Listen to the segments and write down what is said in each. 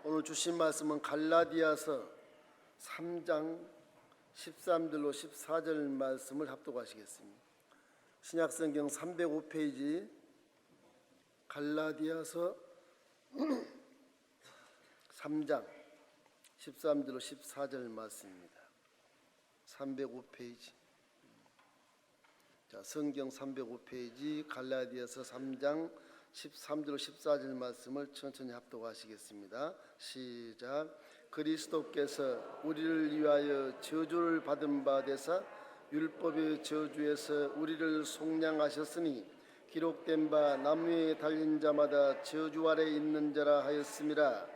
오늘 주신 말씀은 갈라디아서 3장 13절로 14절 말씀을 합독하시겠습니다. 신약성경 305페이지 갈라디아서 3장 13절로 14절 말씀입니다. 305페이지. 자, 성경 305페이지 갈라디아서 3장 13절로 14절 말씀을 천천히 합독하시겠습니다. 시작. 그리스도께서 우리를 위하여 저주를 받은 바 되사 율법의 저주에서 우리를 속량하셨으니 기록된 바 나무에 달린 자마다 저주 아래 있는 자라 하였음이라.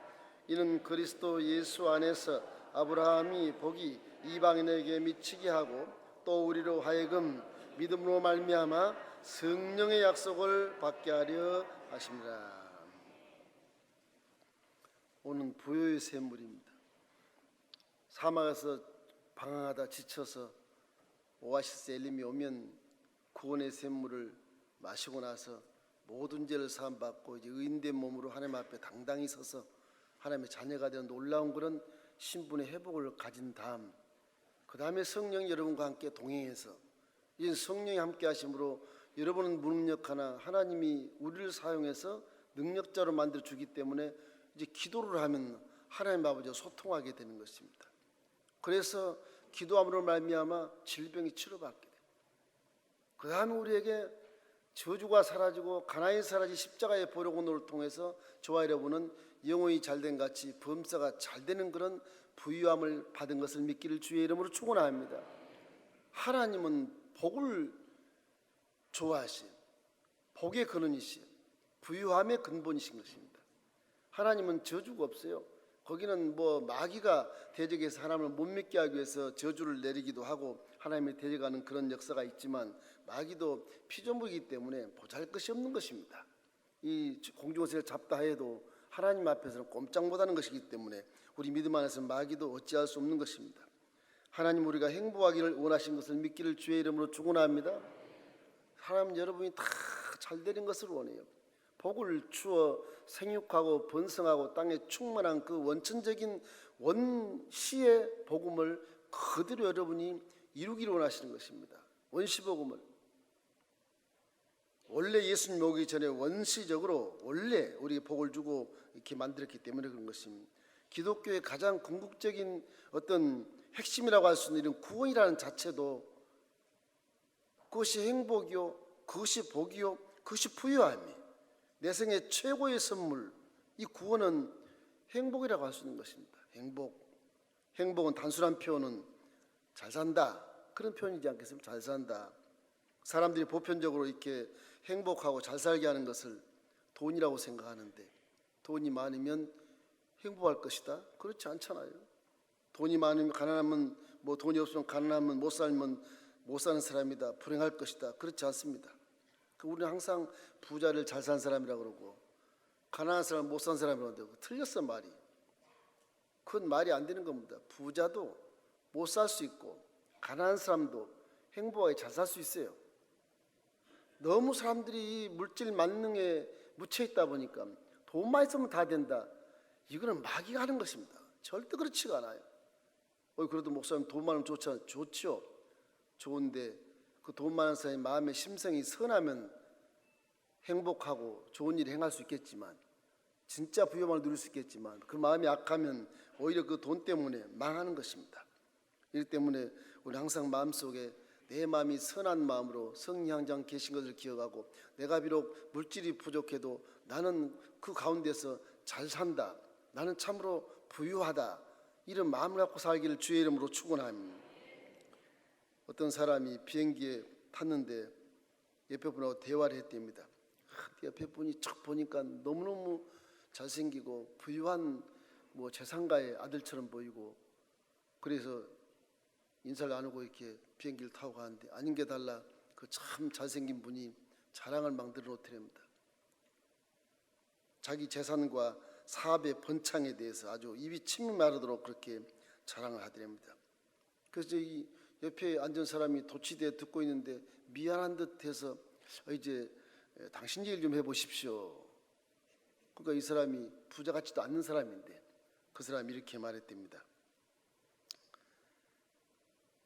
이는 그리스도 예수 안에서 아브라함이 복이 이방인에게 미치게 하고 또 우리로 하여금 믿음으로 말미암아 성령의 약속을 받게 하려 하십니다. 오늘 부요의 샘물입니다. 사막에서 방황하다 지쳐서 오아시스 엘림이 오면 구원의 샘물을 마시고 나서 모든 죄를 사함받고 이제 의인된 몸으로 하나님 앞에 당당히 서서 하나님의 자녀가 되는 놀라운 그런 신분의 회복을 가진 다음, 그 다음에 성령이 여러분과 함께 동행해서 이 성령이 함께 하심으로 여러분은 무능력하나 하나님이 우리를 사용해서 능력자로 만들어 주기 때문에 이제 기도를 하면 하나님 아버지와 소통하게 되는 것입니다. 그래서 기도함으로 말미암아 질병이 치료받게 됩니다. 그 다음에 우리에게 저주가 사라지고 가난이 사라진 십자가의 보혈을 통해서 저와 여러분은 영혼이 잘된 같이 범사가 잘되는 그런 부유함을 받은 것을 믿기를 주의 이름으로 축원합니다. 하나님은 복을 좋아하신 복의 근원이시여 부유함의 근본이신 것입니다. 하나님은 저주가 없어요. 거기는 뭐 마귀가 대적해서 하나님을 못 믿게 하기 위해서 저주를 내리기도 하고 하나님을 데려가는 그런 역사가 있지만 마귀도 피조물이기 때문에 보잘것이 없는 것입니다. 이 공중새를 잡다 해도 하나님 앞에서는 꼼짝 못하는 것이기 때문에 우리 믿음 안에서 마귀도 어찌할 수 없는 것입니다. 하나님 우리가 행복하기를 원하신 것을 믿기를 주의 이름으로 축원합니다. 하나님 여러분이 다 잘되는 것을 원해요. 복을 주어 생육하고 번성하고 땅에 충만한 그 원천적인 원시의 복음을 그대로 여러분이 이루기를 원하시는 것입니다. 원시복음을 원래 예수님 오기 전에 원시적으로 원래 우리에게 복을 주고 이렇게 만들었기 때문에 그런 것입니다. 기독교의 가장 궁극적인 어떤 핵심이라고 할 수 있는 이런 구원이라는 자체도 그것이 행복이요, 그것이 복이요, 그것이 부유함이 내 생의 최고의 선물. 이 구원은 행복이라고 할 수 있는 것입니다. 행복은 단순한 표현은 잘 산다 그런 표현이지 않겠습니까? 잘 산다. 사람들이 보편적으로 이렇게 행복하고 잘 살게 하는 것을 돈이라고 생각하는데 돈이 많으면 행복할 것이다? 그렇지 않잖아요. 돈이 많으면 가난하면 뭐 돈이 없으면 가난하면 못 살면 못 사는 사람이다, 불행할 것이다. 그렇지 않습니다. 우리는 항상 부자를 잘 산 사람이라고 그러고 가난한 사람을 못 산 사람이라고 그러고 틀렸어 말이. 그건 말이 안 되는 겁니다. 부자도 못 살 수 있고 가난한 사람도 행복하게 잘 살 수 있어요. 너무 사람들이 물질 만능에 묻혀 있다 보니까 돈만 있으면 다 된다. 이거는 마귀가 하는 것입니다. 절대 그렇지가 않아요. 그래도 목사님 돈 많으면 좋죠. 좋은데 그 돈 많은 사람이 마음의 심성이 선하면 행복하고 좋은 일을 행할 수 있겠지만 진짜 부유함을 누릴 수 있겠지만 그 마음이 약하면 오히려 그 돈 때문에 망하는 것입니다. 이렇기 때문에 우리 항상 마음속에 내 마음이 선한 마음으로 성령 항상 계신 것을 기억하고 내가 비록 물질이 부족해도 나는 그 가운데서 잘 산다, 나는 참으로 부유하다, 이런 마음을 갖고 살기를 주의 이름으로 축원합니다. 어떤 사람이 비행기에 탔는데 옆에 분하고 대화를 했답니다. 옆에 분이 척 보니까 너무너무 잘생기고 부유한 뭐 재산가의 아들처럼 보이고 그래서 인사를 나누고 이렇게 비행기를 타고 가는데 아닌 게 달라 그 참 잘생긴 분이 자랑을 만들어 놓더랍니다. 자기 재산과 사업의 번창에 대해서 아주 입이 침이 마르도록 그렇게 자랑을 하더랍니다. 그래서 이 옆에 앉은 사람이 도치대 듣고 있는데 미안한 듯해서 이제 당신 일 좀 해보십시오. 그러니까 이 사람이 부자 같지도 않는 사람인데 그 사람이 이렇게 말했답니다.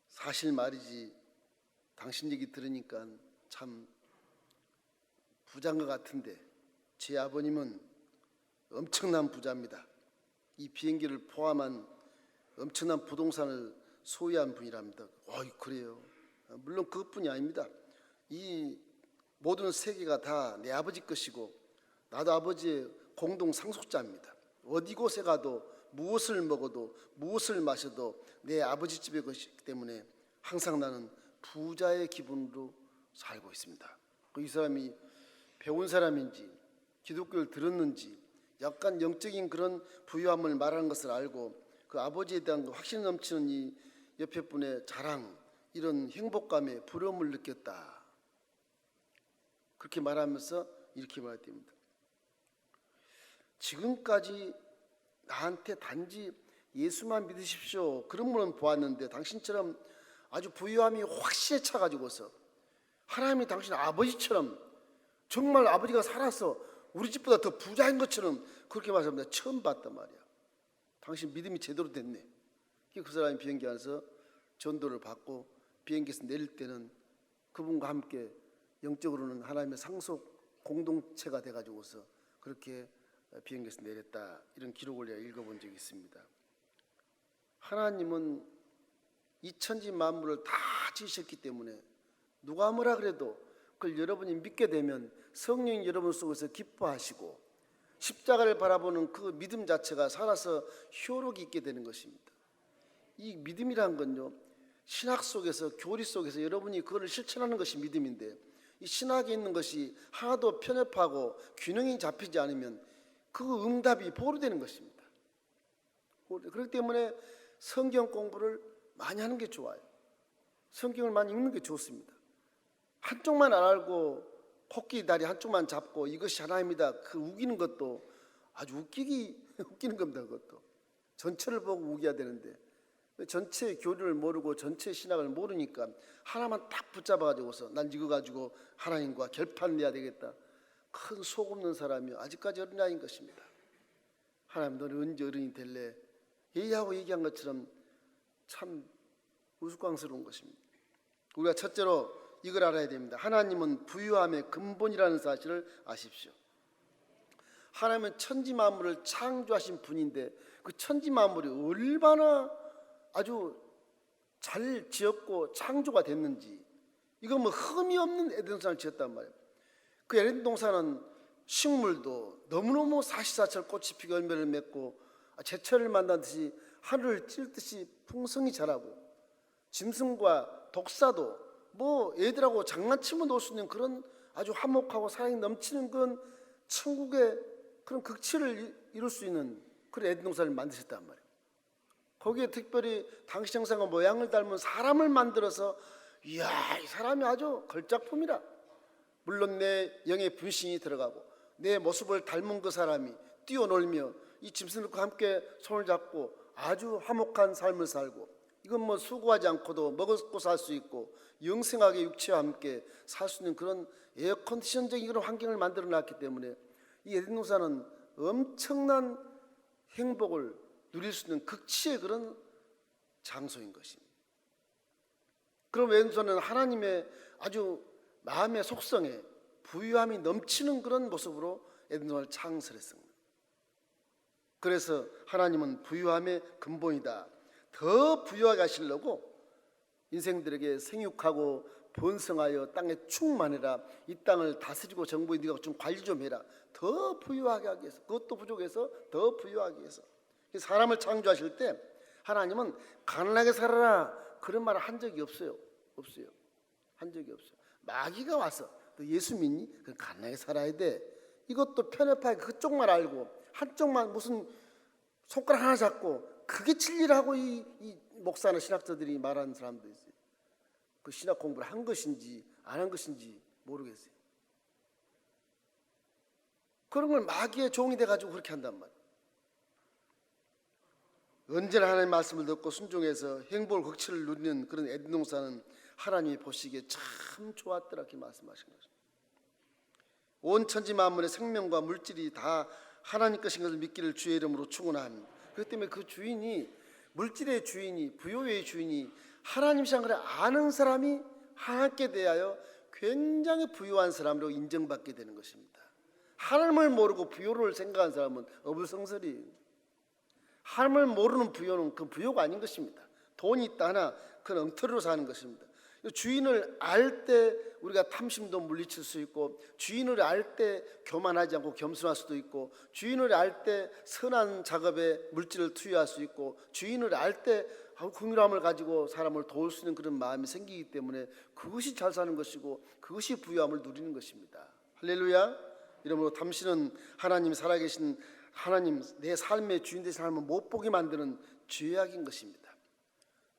사실 말이지, 당신 얘기 들으니까 참 부자인 것 같은데 제 아버님은 엄청난 부자입니다. 이 비행기를 포함한 엄청난 부동산을 소유한 분이랍니다. 그래요? 물론 그것뿐이 아닙니다. 이 모든 세계가 다 내 아버지 것이고 나도 아버지의 공동 상속자입니다. 어디 곳에 가도 무엇을 먹어도 무엇을 마셔도 내 아버지 집의 것이기 때문에 항상 나는 부자의 기분으로 살고 있습니다. 이 사람이 배운 사람인지 기독교를 들었는지 약간 영적인 그런 부유함을 말하는 것을 알고 그 아버지에 대한 확신 넘치는 이 옆에 분의 자랑, 이런 행복감에 부러움을 느꼈다. 그렇게 말하면서 이렇게 말했답니다. 지금까지 나한테 단지 예수만 믿으십시오 그런 분은 보았는데 당신처럼 아주 부유함이 확실히 차가지고서 하나님이 당신 아버지처럼 정말 아버지가 살아서 우리 집보다 더 부자인 것처럼 그렇게 말합니다. 처음 봤단 말이야. 당신 믿음이 제대로 됐네. 그 사람이 비행기 안에서 전도를 받고 비행기에서 내릴 때는 그분과 함께 영적으로는 하나님의 상속 공동체가 돼가지고서 그렇게 비행기에서 내렸다. 이런 기록을 내가 읽어본 적이 있습니다. 하나님은 이 천지 만물을 다 지으셨기 때문에 누가 뭐라 그래도 그걸 여러분이 믿게 되면 성령이 여러분 속에서 기뻐하시고 십자가를 바라보는 그 믿음 자체가 살아서 효력이 있게 되는 것입니다. 이 믿음이란 건요, 신학 속에서 교리 속에서 여러분이 그걸 실천하는 것이 믿음인데 이 신학에 있는 것이 하나도 편협하고 균형이 잡히지 않으면 그 응답이 보류되는 것입니다. 그렇기 때문에 성경 공부를 많이 하는 게 좋아요. 성경을 많이 읽는 게 좋습니다. 한쪽만 안 알고 코끼리 다리 한쪽만 잡고 이것이 하나입니다 그 우기는 것도 아주 웃기는 겁니다. 그것도 전체를 보고 우겨야 되는데 전체 교리를 모르고 전체 신학을 모르니까 하나만 딱 붙잡아가지고서 난 이거 가지고 하나님과 결판 내야 되겠다. 큰 속 없는 사람이 아직까지 어린아이인 것입니다. 하나님 너는 언제 어른이 될래? 얘기하고 얘기한 것처럼 참 우스꽝스러운 것입니다. 우리가 첫째로 이걸 알아야 됩니다. 하나님은 부유함의 근본이라는 사실을 아십시오. 하나님은 천지 만물을 창조하신 분인데 그 천지 만물이 얼마나 아주 잘 지었고 창조가 됐는지, 이거 뭐 흠이 없는 에덴 동산을 지었단 말이에요. 그 에덴 동산은 식물도 너무너무 사시사철 꽃이 피고 열매를 맺고 제철을 만나듯이 하늘을 찔 듯이 풍성히 자라고 짐승과 독사도 뭐 애들하고 장난치면 놀 수 있는 그런 아주 화목하고 사랑이 넘치는 그런 천국의 그런 극치를 이룰 수 있는 그런 에덴 동산을 만드셨단 말이에요. 거기에 특별히 당시 형상과 모양을 닮은 사람을 만들어서 이야, 이 사람이 아주 걸작품이라. 물론 내 영의 분신이 들어가고 내 모습을 닮은 그 사람이 뛰어놀며 이 짐승들과 함께 손을 잡고 아주 화목한 삶을 살고, 이건 뭐 수고하지 않고도 먹고 살 수 있고 영생하게 육체와 함께 살 수 있는 그런 에어컨디션적인 그런 환경을 만들어 놨기 때문에 이 에덴 동산은 엄청난 행복을 누릴 수 있는 극치의 그런 장소인 것입니다. 그럼 에덴 동산은 하나님의 아주 마음의 속성에 부유함이 넘치는 그런 모습으로 에덴 동산을 창설했습니다. 그래서 하나님은 부유함의 근본이다. 더 부유하게 하시려고 인생들에게 생육하고 번성하여 땅에 충만해라. 이 땅을 다스리고 정부에 네가 좀 관리 좀 해라. 더 부유하게 하기 위해서, 그것도 부족해서 더 부유하기 위해서. 사람을 창조하실 때 하나님은 가난하게 살아라 그런 말을 한 적이 없어요. 한 적이 없어요. 마귀가 와서 너 예수 믿니? 그럼 가난하게 살아야 돼. 이것도 편협하게 그쪽만 알고 한쪽만 무슨 손가락 하나 잡고 그게 진리라고 이 목사나 신학자들이 말하는 사람도 있어요. 그 신학 공부를 한 것인지 안 한 것인지 모르겠어요. 그런 걸 마귀의 종이 돼가지고 그렇게 한단 말이에요. 언제나 하나님의 말씀을 듣고 순종해서 행복을 극치를 누리는 그런 에덴 동산은 하나님이 보시기에 참 좋았더라 이렇게 말씀하신 것입니다. 온 천지 만물의 생명과 물질이 다 하나님 것인 것을 믿기를 주의 이름으로 축원합니다. 그렇기 때문에 그 주인이, 물질의 주인이, 부요의 주인이 하나님 생각을 아는 사람이 하나님께 대하여 굉장히 부유한 사람으로 인정받게 되는 것입니다. 하나님을 모르고 부요를 생각하는 사람은 어불성설이에요. 하나님을 모르는 부요는 그 부요가 아닌 것입니다. 돈이 있다 하나 그건 엉터리로 사는 것입니다. 주인을 알 때 우리가 탐심도 물리칠 수 있고, 주인을 알 때 교만하지 않고 겸손할 수도 있고, 주인을 알 때 선한 작업에 물질을 투여할 수 있고, 주인을 알 때 긍휼함을 가지고 사람을 도울 수 있는 그런 마음이 생기기 때문에 그것이 잘 사는 것이고 그것이 부유함을 누리는 것입니다. 할렐루야. 이러므로 당신은 하나님, 살아계신 하나님, 내 삶의 주인 되신 하나님을 못 보게 만드는 죄악인 것입니다.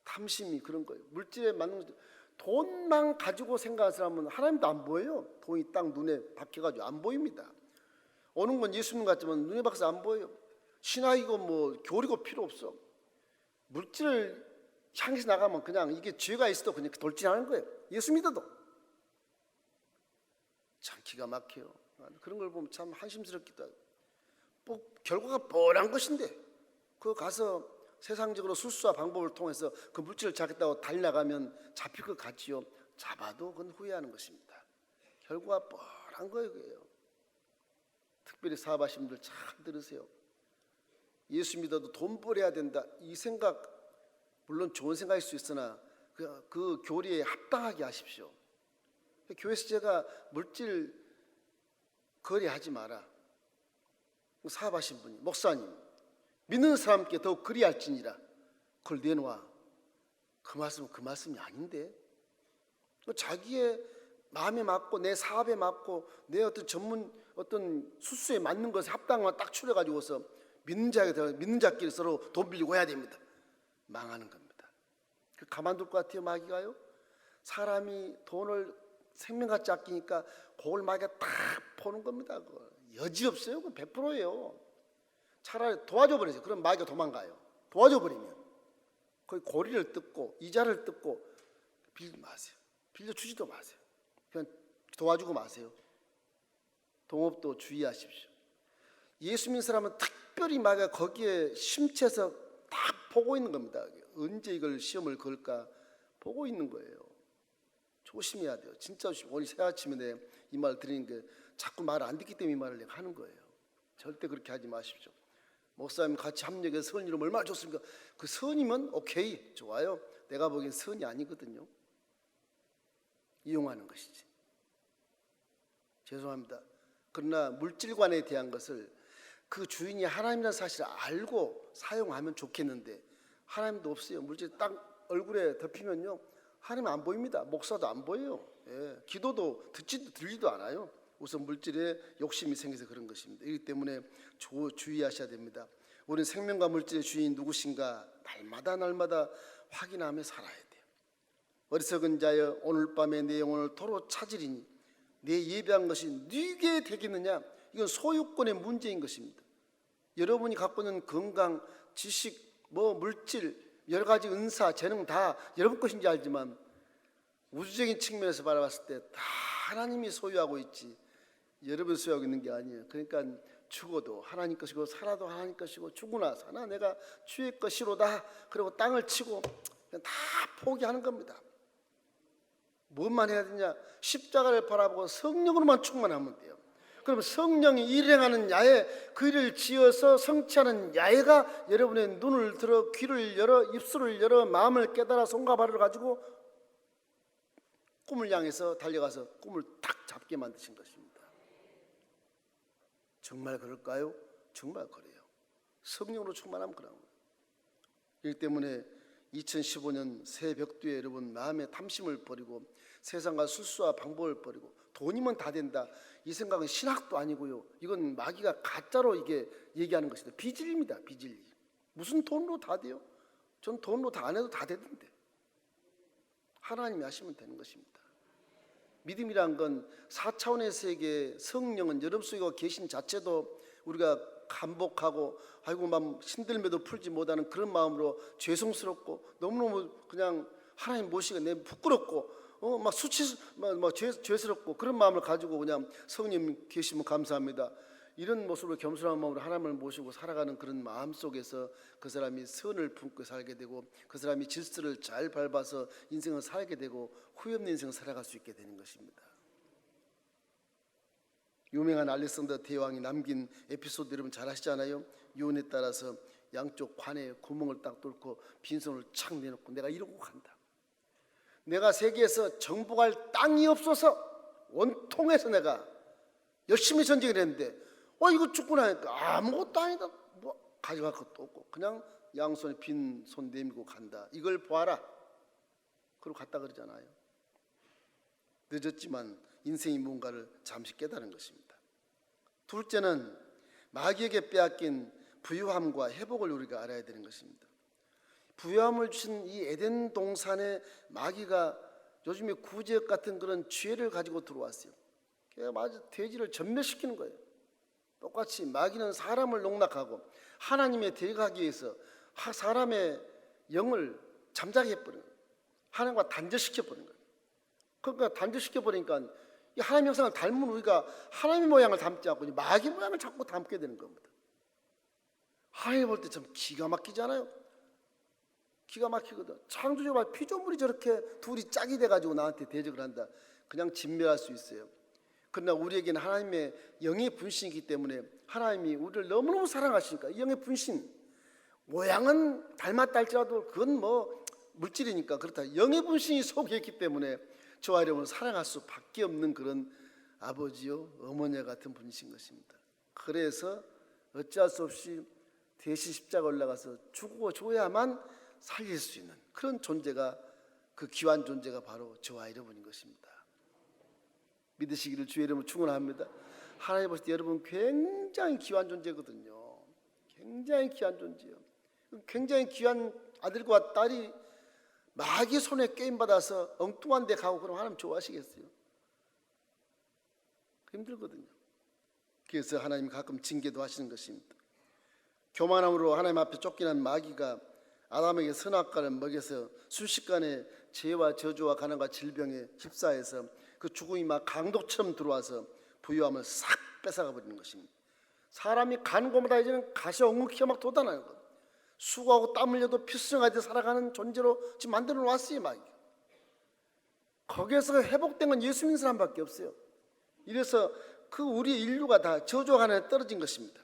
탐심이 그런 거예요. 물질에 맞는 돈만 가지고 생각하는 사람은 하나님도 안 보여요. 돈이 딱 눈에 박혀가지고 안 보입니다. 오는 건 예수님 같지만 눈에 박혀서 안 보여요. 신학이고 뭐 교리고 필요 없어. 물질을 향해서 나가면 그냥 이게 죄가 있어도 그냥 돌진하는 거예요. 예수 믿어도. 참 기가 막혀요. 그런 걸 보면 참 한심스럽기도 하고, 뭐 결과가 뻔한 것인데 그거 가서 세상적으로 술수와 방법을 통해서 그 물질을 잡겠다고 달려나가면 잡힐 것 같지요. 잡아도 그건 후회하는 것입니다. 결과가 뻔한 거예요. 그게요. 특별히 사업하시는 분들 잘 들으세요. 예수 믿어도 돈 벌어야 된다, 이 생각 물론 좋은 생각일 수 있으나 그 교리에 합당하게 하십시오. 교회에서 제가 물질 거래하지 마라, 사업하신 분이, 목사님 믿는 사람께 더욱 그리할지니라, 그걸 내놓아. 그 말씀은 그 말씀이 아닌데, 자기의 마음에 맞고 내 사업에 맞고 내 어떤 전문 어떤 수수에 맞는 것에 합당한 딱 추려가지고서 믿는 자에게 믿는 자끼리 서로 돈 빌리고 해야 됩니다. 망하는 겁니다. 그 가만둘 것 같아요, 마귀가요? 사람이 돈을 생명같이 아끼니까 그걸 마귀가 딱 보는 겁니다. 그거 여지없어요. 그건 100%예요. 차라리 도와줘 버리세요. 그럼 마귀가 도망가요. 도와줘 버리면 거의 고리를 뜯고 이자를 뜯고 빌지 마세요. 빌려주지도 마세요. 그냥 도와주고 마세요. 동업도 주의하십시오. 예수 믿는 사람은 특별히 마귀가 거기에 심취해서 딱 보고 있는 겁니다. 언제 이걸 시험을 걸까 보고 있는 거예요. 조심해야 돼요. 진짜 조심. 오늘 새 아침에 내 이 말 드리는 게 자꾸 말을 안 듣기 때문에 이 말을 내가 하는 거예요. 절대 그렇게 하지 마십시오. 목사님 같이 합력해서 선 이루면 얼마나 좋습니까? 그 선이면 오케이, 좋아요. 내가 보기엔 선이 아니거든요. 이용하는 것이지. 죄송합니다. 그러나 물질관에 대한 것을 그 주인이 하나님이라는 사실을 알고 사용하면 좋겠는데, 하나님도 없어요. 물질 딱 얼굴에 덮이면요 하나님 안 보입니다. 목사도 안 보여요. 예, 기도도 들리도 않아요. 우선 물질에 욕심이 생겨서 그런 것입니다. 이기 때문에 주의하셔야 됩니다. 우리는 생명과 물질의 주인 누구신가 날마다 확인하며 살아야 돼요. 어리석은 자여, 오늘 밤에 내 영혼을 도로 찾으리니 내 예배한 것이 네게 되겠느냐. 이건 소유권의 문제인 것입니다. 여러분이 갖고 있는 건강, 지식, 물질, 여러 가지 은사, 재능 다 여러분 것인지 알지만 우주적인 측면에서 바라봤을 때 다 하나님이 소유하고 있지 여러분 소유하고 있는 게 아니에요. 그러니까 죽어도 하나님 것이고 살아도 하나님 것이고 죽으나 사나 내가 주의 것이로다. 그리고 땅을 치고 그냥 다 포기하는 겁니다. 무엇만 해야 되냐? 십자가를 바라보고 성령으로만 충만하면 돼요. 그럼 성령이 일행하는 야외, 그 일을 지어서 성취하는 야외가 여러분의 눈을 들어, 귀를 열어, 입술을 열어, 마음을 깨달아 손과 발을 가지고 꿈을 향해서 달려가서 꿈을 딱 잡게 만드신 것입니다. 정말 그럴까요? 정말 그래요. 성령으로 충만하면 그런 거예요. 이기 때문에 2015년 새 벽두에 여러분 마음의 탐심을 버리고 세상과 술수와 방법을 버리고 돈이면 다 된다, 이 생각은 신학도 아니고요. 이건 마귀가 가짜로 이게 얘기하는 것이다. 비질입니다. 비질. 무슨 돈으로 다 돼요? 전 돈으로 다 안 해도 다 되던데. 하나님이 하시면 되는 것입니다. 믿음이란 건 4차원의 세계, 성령은 여러분 속에 계신 자체도 우리가 감복하고 아이고 막 힘들매도 풀지 못하는 그런 마음으로 죄송스럽고 너무너무 그냥 하나님 모시기가 내 부끄럽고 막 죄스럽고 그런 마음을 가지고 그냥 성령 계시면 감사합니다. 이런 모습으로 겸손한 마음으로 하나님을 모시고 살아가는 그런 마음 속에서 그 사람이 선을 품고 살게 되고 그 사람이 질서를 잘 밟아서 인생을 살게 되고 후회 없는 인생을 살아갈 수 있게 되는 것입니다. 유명한 알렉산더 대왕이 남긴 에피소드 여러분 잘 아시잖아요. 유언에 따라서 양쪽 관에 구멍을 딱 뚫고 빈손을 착 내놓고 내가 이러고 간다. 내가 세계에서 정복할 땅이 없어서 원통해서 내가 열심히 전쟁을 했는데 이거 죽고 나니까 아무것도 아니다. 뭐 가져갈 것도 없고 그냥 양손에 빈손 내밀고 간다. 이걸 보아라. 그러고 갔다 그러잖아요. 늦었지만 인생이 뭔가를 잠시 깨달은 것입니다. 둘째는 마귀에게 빼앗긴 부유함과 회복을 우리가 알아야 되는 것입니다. 부유함을 주신 이 에덴 동산에 마귀가 요즘에 구제역 같은 그런 죄를 가지고 들어왔어요. 마치 돼지를 전멸시키는 거예요. 똑같이 마귀는 사람을 농락하고 하나님의 대적하기 위해서 사람의 영을 잠자게 해버리는 거예요. 하나님과 단절시켜버리는 거예요. 그러니까 단절시켜버리니까 이 하나님의 형상을 닮은 우리가 하나님의 모양을 닮지 않고 마귀 모양을 자꾸 닮게 되는 겁니다. 하나님 볼 때 참 기가 막히잖아요. 기가 막히거든. 창조주가 피조물이 저렇게 둘이 짝이 돼가지고 나한테 대적을 한다. 그냥 진멸할 수 있어요. 그러나 우리에게는 하나님의 영의 분신이기 때문에 하나님이 우리를 너무너무 사랑하시니까 이 영의 분신, 모양은 닮았다 할지라도 그건 뭐 물질이니까 그렇다. 영의 분신이 속에 있기 때문에 저와 여러분을 사랑할 수밖에 없는 그런 아버지요 어머니 같은 분이신 것입니다. 그래서 어찌할 수 없이 대신 십자가 올라가서 죽어줘야만 살릴 수 있는 그런 존재가, 그 귀한 존재가 바로 저와 여러분인 것입니다. 믿으시기를 주의 이름으로 축원합니다. 하나님 보실 때 여러분 굉장히 귀한 존재거든요. 굉장히 귀한 존재예요. 굉장히 귀한 아들과 딸이 마귀 손에 게임받아서 엉뚱한 데 가고 그러면 하나님 좋아하시겠어요? 힘들거든요. 그래서 하나님 가끔 징계도 하시는 것입니다. 교만함으로 하나님 앞에 쫓겨난 마귀가 아담에게 선악과를 먹여서 순식간에 죄와 저주와 가난과 질병에 휩싸여서 그 죽음이 막 강도처럼 들어와서 부유함을 싹 뺏어가 버리는 것입니다. 사람이 가는 곳마다 이제는 가시 엉겅퀴가 막 돋아나는 것. 수고하고 땀 흘려도 필승하게 살아가는 존재로 지금 만들어 놓았어요. 막 거기에서 회복된 건 예수 믿는 사람밖에 없어요. 이래서 그 우리 인류가 다 저주와 가난에 떨어진 것입니다.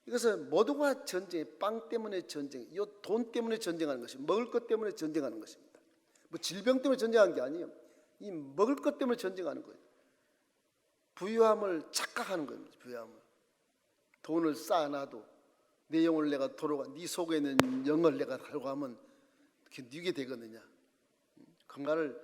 이것은 모두가 전쟁, 빵 때문에 전쟁, 이 돈 때문에 전쟁하는 것입니다. 먹을 것 때문에 전쟁하는 것입니다. 뭐 질병 때문에 전쟁하는 게 아니에요. 이 먹을 것 때문에 전쟁하는 거예요. 부유함을 착각하는 겁니다. 부유함을. 돈을 쌓아놔도 내 영을 내가 도로가 네 속에 있는 영을 내가 달고 하면 그게 누게 되거든요. 그거를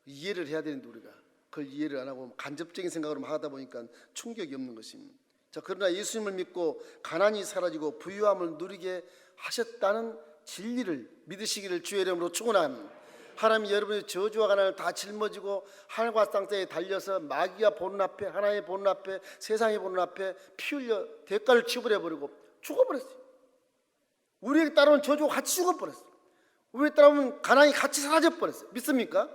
이해를 해야 되는데 우리가 그걸 이해를 안 하고 간접적인 생각으로 하다 보니까 충격이 없는 것입니다. 자, 그러나 예수님을 믿고 가난이 사라지고 부유함을 누리게 하셨다는 진리를 믿으시기를 주의 이름으로 축원합니다. 하나님이 여러분의 저주와 가난을 다 짊어지고 하늘과 땅 사이에 달려서 마귀가 보는 앞에, 하나님의 보는 앞에, 세상이 보는 앞에 피 흘려 대가를 지불해버리고 죽어버렸어요. 우리에게 따르는 저주가 같이 죽어버렸어요. 우리에게 따르는 가난이 같이 사라져버렸어요. 믿습니까?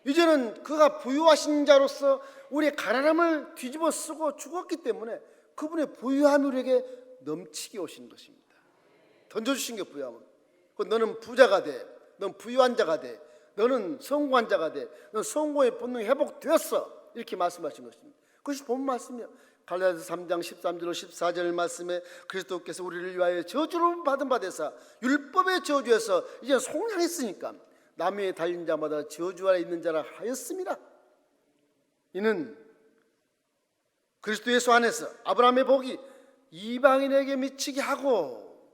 이제는 그가 부유하신 자로서 우리의 가난함을 뒤집어 쓰고 죽었기 때문에 그분의 부유함이 우리에게 넘치게 오신 것입니다. 던져주신 게 부유함은. 너는 부자가 돼. 넌 부유한 자가 돼. 너는 성공한 자가 돼. 넌 성공의 본능이 회복되었어. 이렇게 말씀하신 것입니다. 그것이 본 말씀이에요. 갈라디아서 3장 13절로 14절 말씀에 그리스도께서 우리를 위하여 저주를 받은 바 되사 율법의 저주에서 이제 속량했으니까 남의 달린 자마다 저주 아래 있는 자라 하였습니다. 이는 그리스도 예수 안에서 아브라함의 복이 이방인에게 미치게 하고,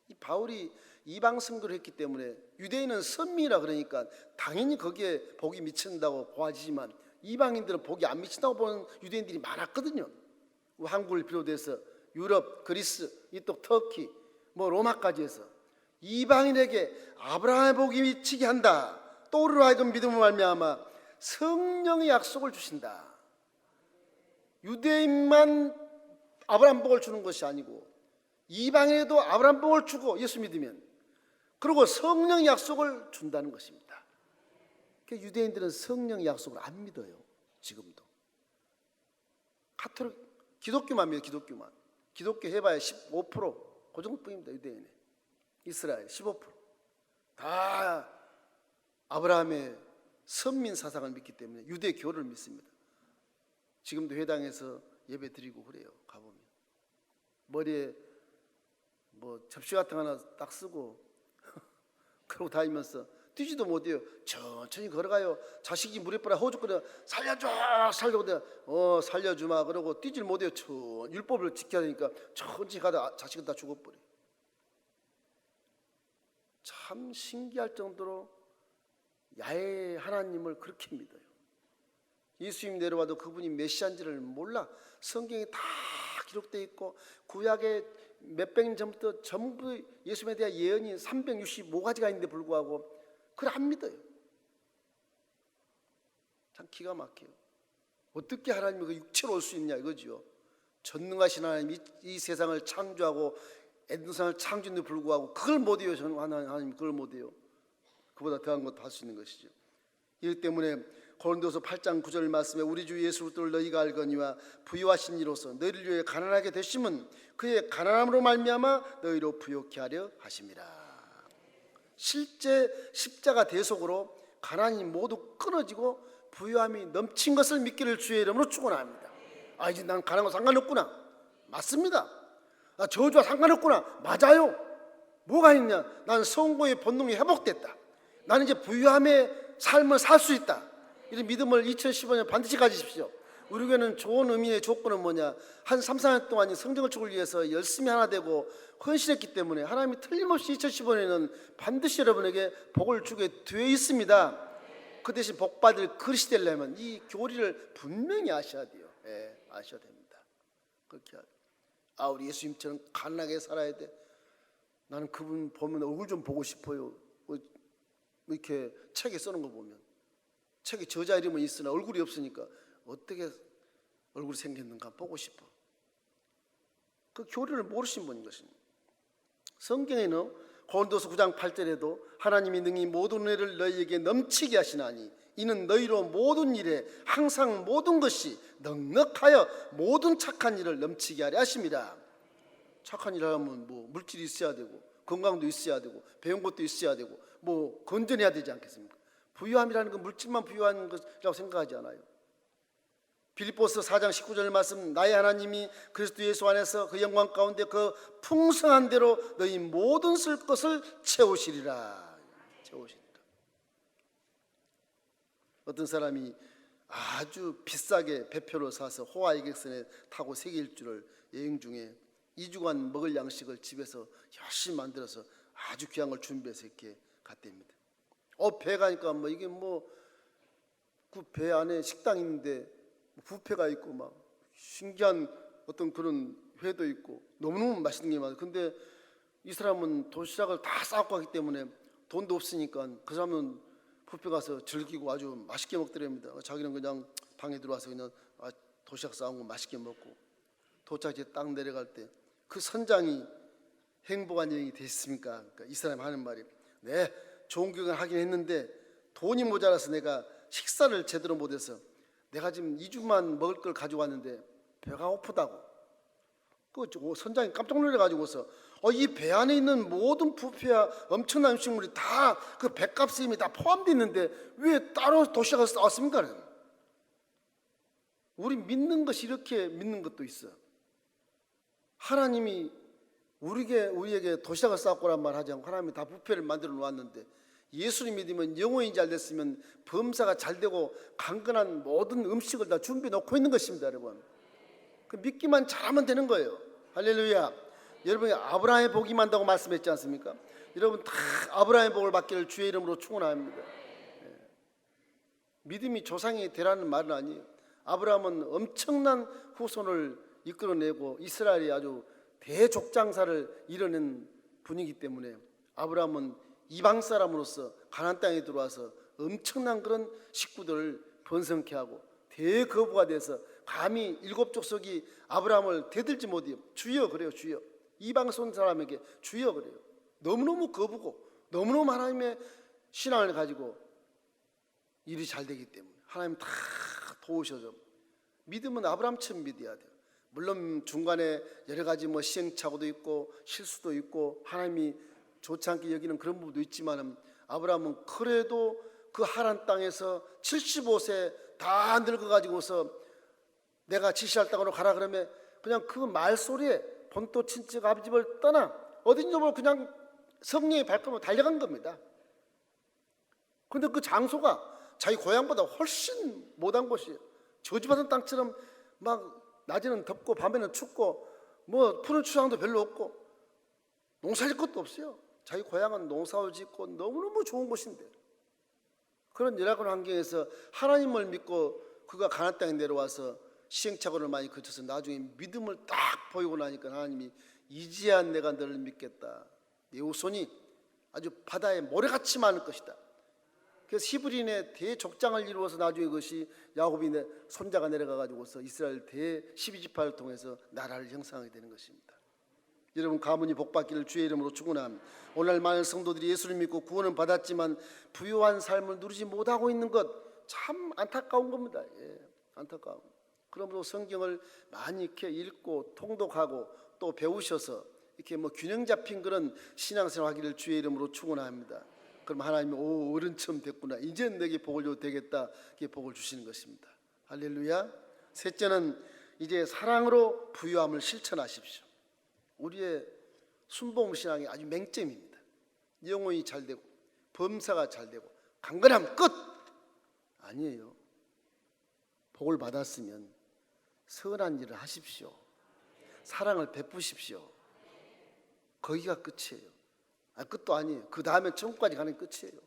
이 바울이 이방 선교를 했기 때문에 유대인은 선미라 그러니까 당연히 거기에 복이 미친다고 보아지지만 이방인들은 복이 안 미친다고 보는 유대인들이 많았거든요. 한국을 비롯해서 유럽, 그리스, 이쪽 터키, 로마까지 해서 이방인에게 아브라함의 복이 미치게 한다. 또 우리로 하여금 믿음을 말미암아 성령의 약속을 주신다. 유대인만 아브라함 복을 주는 것이 아니고 이방인에도 아브라함 복을 주고 예수 믿으면, 그리고 성령의 약속을 준다는 것입니다. 유대인들은 성령의 약속을 안 믿어요. 지금도 카톨릭 기독교만 믿어요. 기독교만. 기독교 해봐야 15%그 정도뿐입니다. 유대인에. 이스라엘 15%다 아브라함의 선민 사상을 믿기 때문에 유대교를 믿습니다. 지금도 회당에서 예배 드리고 그래요. 가보면 머리에 뭐 접시 같은 거 하나 딱 쓰고 그러고 다니면서 뛰지도 못해요. 천천히 걸어가요. 자식이 물에 빠라 호죽거려 살려줘 살려줘 살려주마 그러고 뛰질 못해요. 율법을 지켜야 되니까 천천히 가다 자식은 다 죽어버려. 참 신기할 정도로 야외 하나님을 그렇게 믿어요. 예수님 내려와도 그분이 메시아인지를 몰라. 성경에 다 기록되어 있고 구약에 몇백 년 전부터 전부 예수님에 대한 예언이 365가지가 있는데 불구하고 그걸 안 믿어요. 참 기가 막혀요. 어떻게 하나님이 그 육체로 올 수 있냐 이거죠. 전능하신 하나님이 이 세상을 창조하고 에덴상을 창조했는데 불구하고 그걸 못해요. 저는 하나님 그걸 못해요. 그보다 더한 것도 할 수 있는 것이죠. 이렇기 때문에 고린도서 8장 9절 말씀에 우리 주 예수 그리스도를 너희가 알거니와 부유하신 이로서 너희를 위해 가난하게 되심은 그의 가난함으로 말미암아 너희로 부욕케 하려 하심이라. 실제 십자가 대속으로 가난이 모두 끊어지고 부유함이 넘친 것을 믿기를 주의 이름으로 축원합니다. 아 이제 난 가난과 상관없구나. 맞습니다. 나 저주와 상관없구나. 맞아요. 뭐가 있냐? 난 성공의 본능이 회복됐다. 나는 이제 부유함의 삶을 살 수 있다. 이런 믿음을 2015년 반드시 가지십시오. 우리 교회는 좋은 의미의 조건은 뭐냐? 한 3, 4년 동안 성전 건축을 위해서 열심히 하나 되고 헌신했기 때문에 하나님이 틀림없이 2015년에는 반드시 여러분에게 복을 주게 되어 있습니다. 그 대신 복받을 그릇이 되려면 이 교리를 분명히 아셔야 돼요. 예, 아셔야 됩니다. 그렇게 우리 예수님처럼 가난하게 살아야 돼. 나는 그분 보면 얼굴 좀 보고 싶어요. 이렇게 책에 써놓은 거 보면 책에 저자 이름은 있으나 얼굴이 없으니까 어떻게 얼굴이 생겼는가 보고 싶어. 그 교리를 모르신 분인 것입니다. 성경에는 고린도서 9장 8절에도 하나님이 능히 모든 은혜를 너희에게 넘치게 하시나니 이는 너희로 모든 일에 항상 모든 것이 넉넉하여 모든 착한 일을 넘치게 하려 하심이라. 착한 일 하려면 뭐 물질이 있어야 되고 건강도 있어야 되고 배운 것도 있어야 되고 뭐 건전해야 되지 않겠습니까? 부유함이라는 건 물질만 부유한 것이라고 생각하지 않아요. 빌립보서 4장 19절 말씀 나의 하나님이 그리스도 예수 안에서 그 영광 가운데 그 풍성한 대로 너희 모든 쓸 것을 채우시리라. 채우시리라. 어떤 사람이 아주 비싸게 배표를 사서 호화의 객선에 타고 세계 일주를 여행 중에 2주간 먹을 양식을 집에서 열심히 만들어서 아주 귀한 걸 준비해서 이렇게 갔답니다. 배 가니까 뭐 이게 뭐 그 배 안에 식당이 있는데 뷔페가 있고 막 신기한 어떤 그런 회도 있고 너무너무 맛있는 게 많아요. 근데 이 사람은 도시락을 다 싸고 가기 때문에 돈도 없으니까 그 사람은 뷔페 가서 즐기고 아주 맛있게 먹더랍니다. 자기는 그냥 방에 들어와서 그냥 도시락 싸온 거 맛있게 먹고 도착지에 딱 내려갈 때 그 선장이 행복한 여행이 되셨습니까? 그러니까 이 사람이 하는 말이 네 좋은 교육을 하긴 했는데 돈이 모자라서 내가 식사를 제대로 못해서 내가 지금 2주만 먹을 걸 가지고 왔는데 배가 고프다고. 그 선장이 깜짝 놀래가지고서 이 배 안에 있는 모든 뷔페와 엄청난 음식물이 다 그 배값이 이미 다 포함되어 있는데 왜 따로 도시락을 싸왔습니까? 우리 믿는 것이 이렇게 믿는 것도 있어. 하나님이 우리에게 도시락을 싸왔고란 말 하지 않고 하나님이 다 뷔페를 만들어 놓았는데 예수를 믿으면 영혼이 잘 됐으면 범사가 잘 되고 강건한 모든 음식을 다 준비해 놓고 있는 것입니다. 여러분 그 믿기만 잘하면 되는 거예요. 할렐루야. 여러분이 아브라함의 복이 만다고 말씀했지 않습니까? 여러분 다 아브라함의 복을 받기를 주의 이름으로 축원합니다. 믿음이 조상이 되라는 말은 아니에요. 아브라함은 엄청난 후손을 이끌어내고 이스라엘이 아주 대족장사를 이뤄낸 분이기 때문에 아브라함은 이방 사람으로서 가나안 땅에 들어와서 엄청난 그런 식구들을 번성케 하고 대거부가 돼서 감히 7 족속이 아브라함을 대들지 못해요. 주여 그래요. 주여. 이방 선 사람에게 주여 그래요. 너무너무 거부고 너무너무 하나님의 신앙을 가지고 일이 잘 되기 때문에 하나님 다 도우셔서 믿음은 아브라함처럼 믿어야 돼요. 물론 중간에 여러 가지 시행착오도 있고 실수도 있고 하나님이 좋지 않게 여기는 그런 부분도 있지만은 아브라함은 그래도 그 하란 땅에서 75세 다 늙어가지고서 내가 지시할 땅으로 가라 그러면 그냥 그 말소리에 본토 친척 아버집을 떠나 어딘지 모르고 그냥 성령의 발걸음으로 달려간 겁니다. 그런데 그 장소가 자기 고향보다 훨씬 못한 곳이에요. 저주받은 땅처럼 막 낮에는 덥고 밤에는 춥고 푸른 추상도 별로 없고 농사질 것도 없어요. 자기 고향은 농사를 짓고 너무너무 좋은 곳인데 그런 열악한 환경에서 하나님을 믿고 그가 가나안 땅에 내려와서 시행착오를 많이 거쳐서 나중에 믿음을 딱 보이고 나니까 하나님이 이제야 내가 너를 믿겠다. 내 후손이 아주 바다에 모래같이 많을 것이다. 그래서 히브리인의 대족장을 이루어서 나중에 그것이 야곱이 손자가 내려가가지고서 이스라엘 대 12지파를 통해서 나라를 형성하게 되는 것입니다. 여러분 가문이 복받기를 주의 이름으로 축원합니다. 오늘날 많은 성도들이 예수를 믿고 구원은 받았지만 부유한 삶을 누리지 못하고 있는 것 참 안타까운 겁니다. 안타까운. 그러므로 성경을 많이 이렇게 읽고 통독하고 또 배우셔서 이렇게 균형 잡힌 그런 신앙생활 하기를 주의 이름으로 축원합니다. 그럼 하나님이 어른처럼 됐구나. 이제는 내게 복을 줘도 되겠다. 이렇게 복을 주시는 것입니다. 할렐루야. 셋째는 이제 사랑으로 부유함을 실천하십시오. 우리의 순복음 신앙이 아주 맹점입니다. 영혼이 잘 되고 범사가 잘 되고 강건함 끝! 아니에요. 복을 받았으면 선한 일을 하십시오. 사랑을 베푸십시오. 거기가 끝이에요. 끝도 아니에요. 그 다음에 천국까지 가는 끝이에요.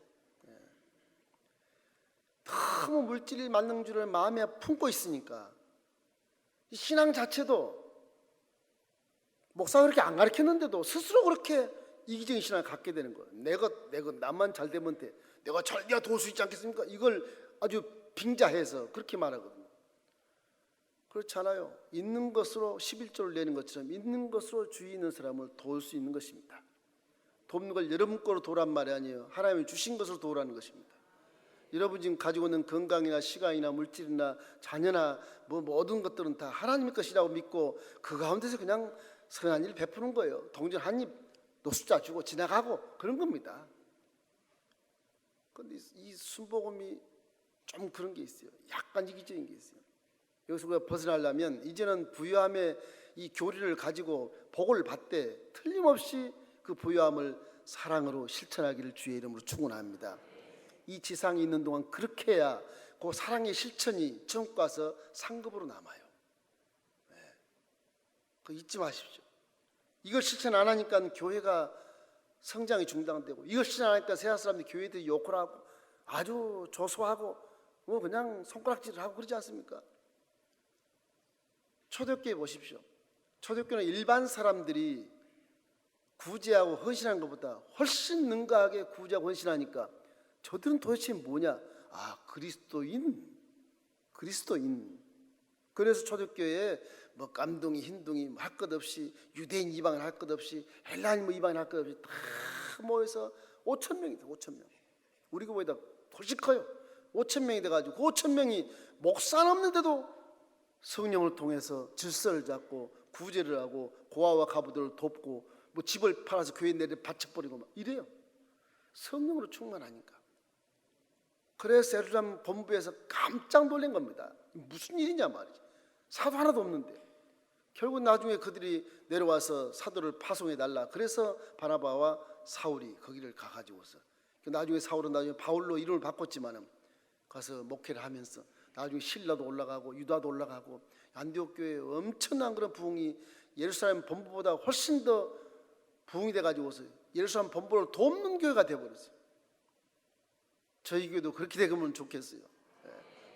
너무 물질 만능주를 마음에 품고 있으니까 이 신앙 자체도 목사가 그렇게 안 가르쳤는데도 스스로 그렇게 이기적인 신앙을 갖게 되는 거예요. 내가 나만 잘 되면 돼. 내가 도울 수 있지 않겠습니까? 이걸 아주 빙자해서 그렇게 말하거든요. 그렇지 않아요. 있는 것으로 11조를 내는 것처럼 있는 것으로 주위 있는 사람을 도울 수 있는 것입니다. 돕는 걸 여러분 거로 도우란 말이 아니에요. 하나님이 주신 것으로 도우라는 것입니다. 여러분 지금 가지고 있는 건강이나 시간이나 물질이나 자녀나 모든 것들은 다 하나님의 것이라고 믿고 그 가운데서 그냥 선한 일을 베푸는 거예요. 동전 한 입 노숙자 주고 지나가고 그런 겁니다. 그런데 이 순복음이 좀 그런 게 있어요. 약간 이기적인 게 있어요. 여기서 우리가 벗어나려면 이제는 부유함의 이 교리를 가지고 복을 받되 틀림없이 그 부유함을 사랑으로 실천하기를 주의 이름으로 축원합니다. 이 지상에 있는 동안 그렇게 해야 그 사랑의 실천이 천국 가서 상급으로 남아요. 그거 잊지 마십시오. 이걸 실천 안 하니까 교회가 성장이 중단되고 이걸 실천 안 하니까 세상 사람들이 교회들이 욕을 하고 아주 조소하고 그냥 손가락질을 하고 그러지 않습니까? 초대교회 보십시오. 초대교회는 일반 사람들이 구제하고 헌신하는 것보다 훨씬 능가하게 구제하고 헌신하니까 저들은 도대체 뭐냐? 그리스도인. 그래서 초대교회에 깜둥이 흰둥이 할 것 없이 유대인 이방인 할 것 없이 헬라인 이방인 할 것 없이 다 모여서 5,000명이 돼. 5,000명. 우리 교회보다 훨씬 커요. 5,000명이 돼가지고 5,000명이 목사 없는데도 성령을 통해서 질서를 잡고 구제를 하고 고아와 가부들을 돕고 집을 팔아서 교회 내려 바쳐버리고 막 이래요. 성령으로 충만하니까. 그래서 예루살렘 본부에서 깜짝 놀란 겁니다. 무슨 일이냐 말이지. 사도 하나도 없는데. 결국 나중에 그들이 내려와서 사도를 파송해 달라. 그래서 바나바와 사울이 거기를 가가지고서 나중에 사울은 나중에 바울로 이름을 바꿨지만은 가서 목회를 하면서 나중에 신라도 올라가고 유다도 올라가고 안디옥 교회에 엄청난 그런 부흥이 예루살렘 본부보다 훨씬 더 부흥이 돼가지고서 예루살렘 본부를 돕는 교회가 되어버렸어요. 저희 교회도 그렇게 되면 좋겠어요.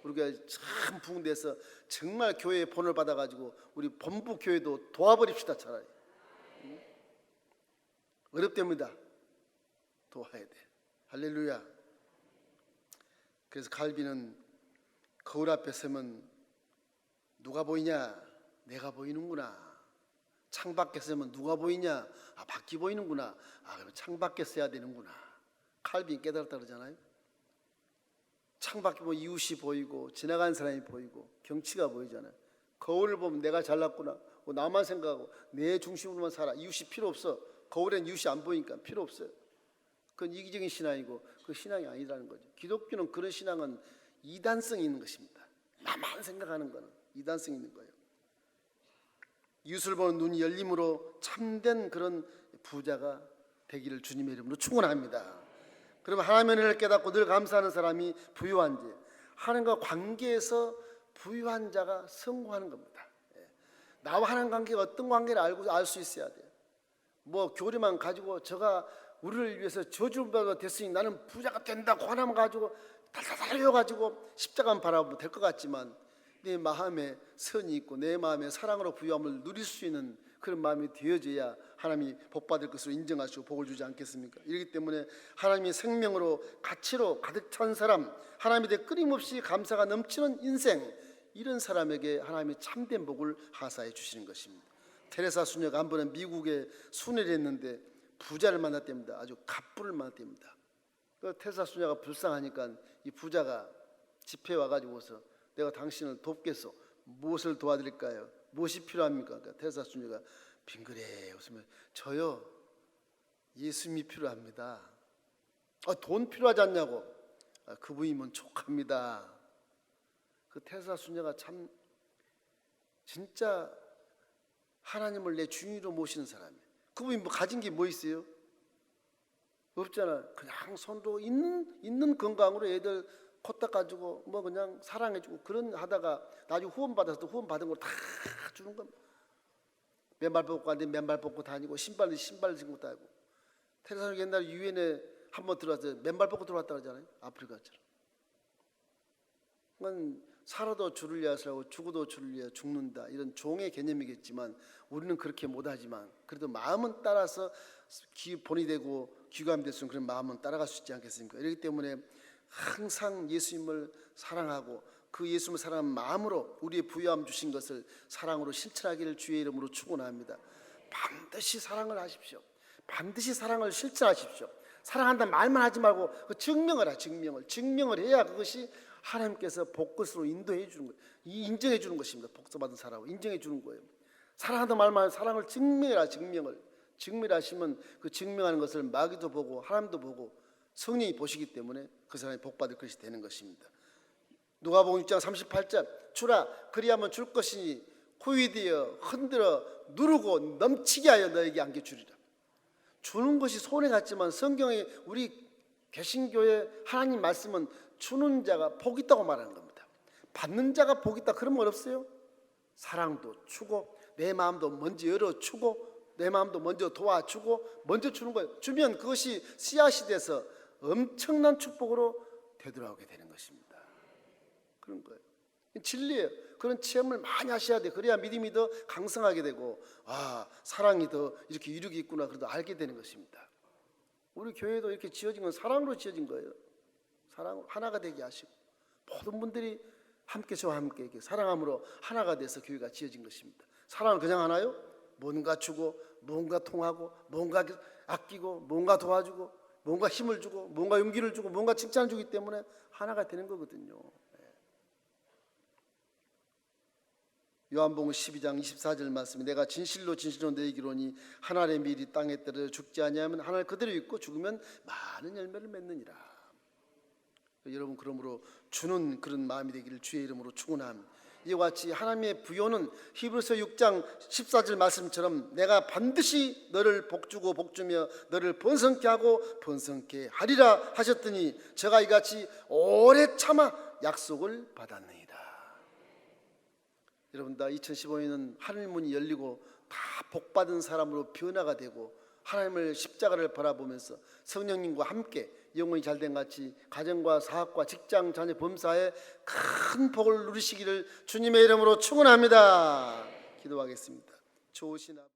우리가 참 부흥돼서 정말 교회의 본을 받아가지고 우리 본부 교회도 도와버립시다. 차라리. 어렵답니다. 도와야 돼. 할렐루야. 그래서 갈비는 거울 앞에 서면 누가 보이냐? 내가 보이는구나. 창밖에 서면 누가 보이냐? 밖이 보이는구나. 그럼 창밖에 서야 되는구나. 칼빈 깨달았다 그러잖아요. 창밖에 이웃이 보이고 지나가는 사람이 보이고 경치가 보이잖아요. 거울을 보면 내가 잘났구나. 나만 생각하고 내 중심으로만 살아. 이웃이 필요 없어. 거울엔 이웃이 안 보이니까 필요 없어요. 그건 이기적인 신앙이고 그 신앙이 아니라는 거죠. 기독교는 그런 신앙은 이단성이 있는 것입니다. 나만 생각하는 거는 이단성이 있는 거예요. 이웃을 보는 눈이 열림으로 참된 그런 부자가 되기를 주님의 이름으로 축원합니다. 그러면 하나님의 은혜를 깨닫고 늘 감사하는 사람이 부유한 자, 하나님과 관계에서 부유한 자가 성공하는 겁니다. 나와 하나님 관계가 어떤 관계를 알고 알 수 있어야 돼요. 뭐 교리만 가지고 저가 우리를 위해서 저주받아 됐으니 나는 부자가 된다고 하나만 가지고 달달달 외워가지고 십자가만 바라보면 될 것 같지만 내 마음에 선이 있고 내 마음에 사랑으로 부유함을 누릴 수 있는 그런 마음이 되어져야 하나님이 복받을 것으로 인정하시고 복을 주지 않겠습니까? 이렇기 때문에 하나님이 생명으로 가치로 가득 찬 사람, 하나님에 대해 끊임없이 감사가 넘치는 인생, 이런 사람에게 하나님이 참된 복을 하사해 주시는 것입니다. 테레사 수녀가 한 번은 미국에 순회를 했는데 부자를 만났답니다. 아주 갑부를 만났답니다. 그 테레사 수녀가 불쌍하니까 이 부자가 집회에 와가지고서 내가 당신을 돕겠소. 무엇을 도와드릴까요? 무엇이 필요합니까? 그러니까 테레사 수녀가 빙그레 웃으면 저요 예수님이 필요합니다. 돈 필요하지 않냐고. 그분이면 족합니다. 그 테레사 수녀가 참 진짜 하나님을 내 주인으로 모시는 사람이에요. 그분이 뭐 가진 게 뭐 있어요? 없잖아. 그냥 손으로 있는 건강으로 애들 코 닦아주고 뭐 그냥 사랑해주고 그런 하다가 나중에 후원 받아서 후원 받은 걸 다 주는 겁니다. 맨발 벗고 가는데 맨발 벗고 다니고 신발 신고 다니고. 테레사 옛날에 유엔에 한번 들어와서 맨발 벗고 들어왔다 그러잖아요. 아프리카처럼. 그건 살아도 주를 위하여 살고 죽어도 주를 위하여 죽는다, 이런 종의 개념이겠지만 우리는 그렇게 못하지만 그래도 마음은 따라서 본이 되고 귀감이 될 수 있는 그런 마음은 따라갈 수 있지 않겠습니까? 그렇기 때문에 항상 예수님을 사랑하고 그 예수님을 사랑하는 마음으로 우리의 부유함 주신 것을 사랑으로 실천하기를 주의 이름으로 축원합니다. 반드시 사랑을 하십시오. 반드시 사랑을 실천하십시오. 사랑한다는 말만 하지 말고 그 증명을 증명을 해야 그것이 하나님께서 복것으로 인도해 주는 거예요. 인정해 주는 것입니다. 복서받은 사람을 인정해 주는 거예요. 사랑한다는 말만 사랑을 증명하시면 그 증명하는 것을 마귀도 보고 하나님도 보고 성령이 보시기 때문에 그 사람이 복받을 것이 되는 것입니다. 누가복음 6장 38절 주라 그리하면 줄 것이니 후이되어 흔들어 누르고 넘치게 하여 너에게 안겨주리라. 주는 것이 손해 같지만 성경에 우리 개신교의 하나님 말씀은 주는 자가 복 있다고 말하는 겁니다. 받는 자가 복 있다 그런 말 없어요? 사랑도 주고 내 마음도 먼저 열어주고 내 마음도 먼저 도와주고 먼저 주는 거예요. 주면 그것이 씨앗이 돼서 엄청난 축복으로 되돌아오게 되는 것입니다. 그런 거예요. 진리예요. 그런 체험을 많이 하셔야 돼. 그래야 믿음이 더 강성하게 되고 사랑이 더 이렇게 이루기 있구나 그래도 알게 되는 것입니다. 우리 교회도 이렇게 지어진 건 사랑으로 지어진 거예요. 사랑으로 하나가 되게 하시고 모든 분들이 함께 저와 함께 이렇게 사랑함으로 하나가 돼서 교회가 지어진 것입니다. 사랑을 그냥 하나요? 뭔가 주고 뭔가 통하고 뭔가 아끼고 뭔가 도와주고 뭔가 힘을 주고 뭔가 용기를 주고 뭔가 칭찬을 주기 때문에 하나가 되는 거거든요. 요한복음 12장 24절 말씀이 내가 진실로 너에게 이르노니 한 알의 밀이 땅에 떨어져 죽지 아니하면 한 알 그대로 있고 죽으면 많은 열매를 맺느니라. 여러분 그러므로 주는 그런 마음이 되기를 주의 이름으로 축원합니다. 이와 같이 하나님의 부요는 히브리서 6장 14절 말씀처럼 내가 반드시 너를 복주고 복주며 너를 번성케 하고 번성케 하리라 하셨더니 저가 이같이 오래 참아 약속을 받았느니라. 여러분 다 2015년은 하늘 문이 열리고 다 복받은 사람으로 변화가 되고 하나님을 십자가를 바라보면서 성령님과 함께 영혼이 잘된 같이 가정과 사학과 직장 자녀 범사에 큰 복을 누리시기를 주님의 이름으로 축원합니다. 기도하겠습니다. 좋으신 아버지